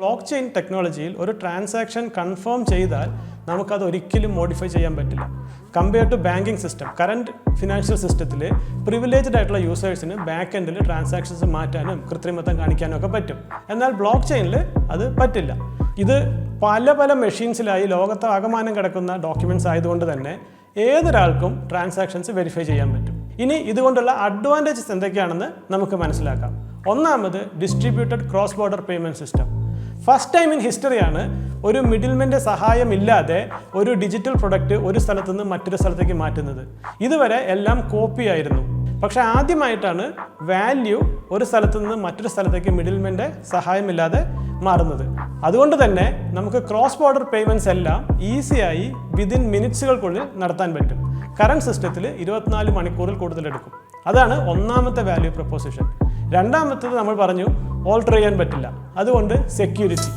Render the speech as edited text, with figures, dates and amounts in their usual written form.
Block chain ടെക്നോളജിയിൽ ഒരു transaction confirm ചെയ്താൽ നമുക്കത് ഒരിക്കലും മോഡിഫൈ ചെയ്യാൻ പറ്റില്ല. Compare to banking system, current financial സിസ്റ്റത്തിൽ പ്രിവിലേജ്ഡ് ആയിട്ടുള്ള യൂസേഴ്സിന് ബാക്ക് എൻഡിൽ ട്രാൻസാക്ഷൻസ് മാറ്റാനും കൃത്രിമത്വം കാണിക്കാനും ഒക്കെ പറ്റും. എന്നാൽ ബ്ലോക്ക് ചെയിനിൽ അത് പറ്റില്ല. ഇത് പല മെഷീൻസിലായി ലോകത്ത് ആകമാനം കിടക്കുന്ന ഡോക്യുമെൻറ്റ്സ് ആയതുകൊണ്ട് തന്നെ ഏതൊരാൾക്കും ട്രാൻസാക്ഷൻസ് വെരിഫൈ ചെയ്യാൻ പറ്റും. ഇനി ഇതുകൊണ്ടുള്ള അഡ്വാൻറ്റേജസ് എന്തൊക്കെയാണെന്ന് നമുക്ക് മനസ്സിലാക്കാം. ഒന്നാമത് distributed cross border payment system. First time in ഹിസ്റ്ററിയാണ് ഒരു മിഡിൽമെൻ്റെ സഹായമില്ലാതെ ഒരു ഡിജിറ്റൽ പ്രൊഡക്റ്റ് ഒരു സ്ഥലത്തു നിന്ന് മറ്റൊരു സ്ഥലത്തേക്ക് മാറ്റുന്നത്. ഇതുവരെ എല്ലാം കോപ്പി ആയിരുന്നു. പക്ഷേ ആദ്യമായിട്ടാണ് വാല്യൂ ഒരു സ്ഥലത്തു നിന്ന് മറ്റൊരു സ്ഥലത്തേക്ക് മിഡിൽമെൻ്റെ സഹായമില്ലാതെ മാറുന്നത്. അതുകൊണ്ട് തന്നെ നമുക്ക് ക്രോസ് ബോർഡർ പേയ്മെൻറ്റ്സ് എല്ലാം ഈസിയായി വിതിൻ മിനിറ്റ്സുകൾക്കുള്ളിൽ നടത്താൻ പറ്റും. കറണ്ട് സിസ്റ്റത്തിൽ 24 മണിക്കൂറിൽ കൂടുതലെടുക്കും. അതാണ് ഒന്നാമത്തെ വാല്യൂ പ്രൊപ്പോസിഷൻ. രണ്ടാമത്തേത് നമ്മൾ പറഞ്ഞു ഓൾട്ടർ ചെയ്യാൻ പറ്റില്ല. അതുകൊണ്ട് സെക്യൂരിറ്റി.